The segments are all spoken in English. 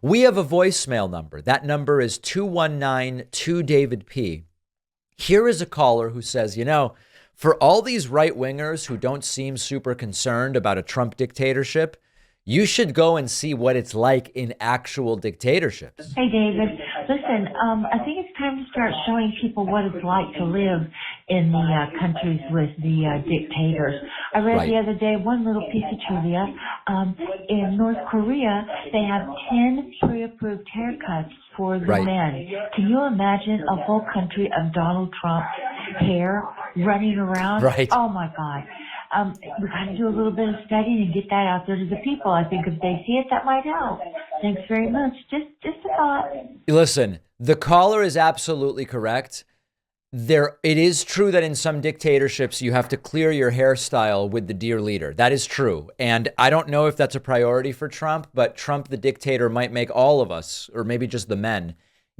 We have a voicemail number. That number is 219-2-DAVID-P. Here is a caller who says, for all these right wingers who don't seem super concerned about a Trump dictatorship, you should go and see what it's like in actual dictatorships. Hey, David. Listen, I think it's time to start showing people what it's like to live in the countries with the dictators. I read the other day one little piece of trivia. In North Korea, they have 10 pre-approved haircuts for the men. Can you imagine a whole country of Donald Trump's hair running around? Right. Oh, my God. We've got to do a little bit of studying and get that out there to the people. I think if they see it, that might help. Thanks very much. Just a thought. Listen, the caller is absolutely correct. It is true that in some dictatorships, you have to clear your hairstyle with the dear leader. That is true. And I don't know if that's a priority for Trump, but Trump, the dictator, might make all of us, or maybe just the men,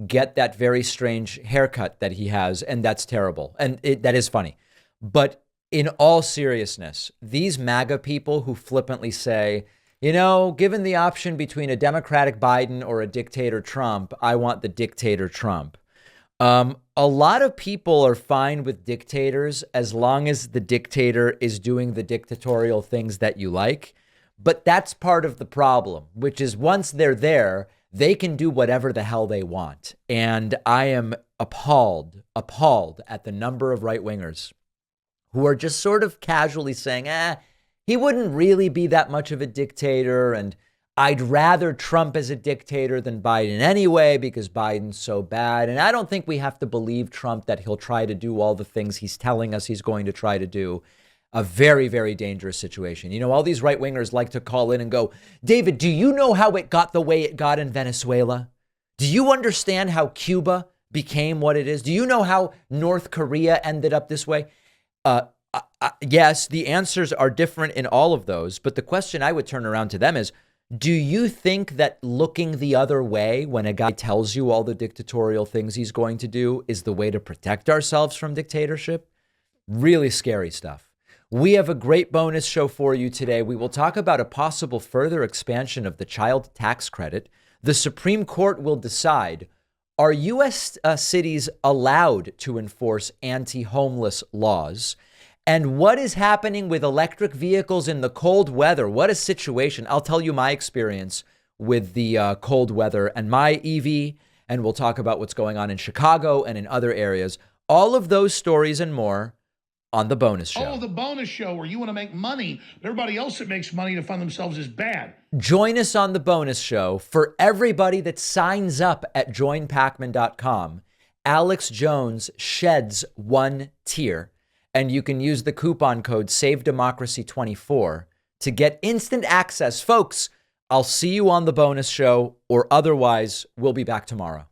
get that very strange haircut that he has. And that's terrible. And that is funny. But in all seriousness, these MAGA people who flippantly say, given the option between a Democratic Biden or a dictator Trump, I want the dictator Trump. A lot of people are fine with dictators as long as the dictator is doing the dictatorial things that you like. But that's part of the problem, which is once they're there, they can do whatever the hell they want. And I am appalled at the number of right wingers who are just sort of casually saying, he wouldn't really be that much of a dictator. And I'd rather Trump as a dictator than Biden anyway, because Biden's so bad. And I don't think we have to believe Trump that he'll try to do all the things he's telling us he's going to try to do. A very, very dangerous situation. All these right wingers like to call in and go, David, do you know how it got the way it got in Venezuela? Do you understand how Cuba became what it is? Do you know how North Korea ended up this way? Yes, the answers are different in all of those. But the question I would turn around to them is, do you think that looking the other way when a guy tells you all the dictatorial things he's going to do is the way to protect ourselves from dictatorship? Really scary stuff. We have a great bonus show for you today. We will talk about a possible further expansion of the child tax credit. The Supreme Court will decide, are U.S. cities allowed to enforce anti-homeless laws? And what is happening with electric vehicles in the cold weather? What a situation. I'll tell you my experience with the cold weather and my EV, and we'll talk about what's going on in Chicago and in other areas. All of those stories and more on The Bonus Show. Oh, The Bonus Show, where you want to make money, but everybody else that makes money to fund themselves is bad. Join us on The Bonus Show. For everybody that signs up at joinpacman.com, Alex Jones sheds one tear. And you can use the coupon code SAVEDEMOCRACY24 to get instant access. Folks, I'll see you on The Bonus Show, or otherwise, we'll be back tomorrow.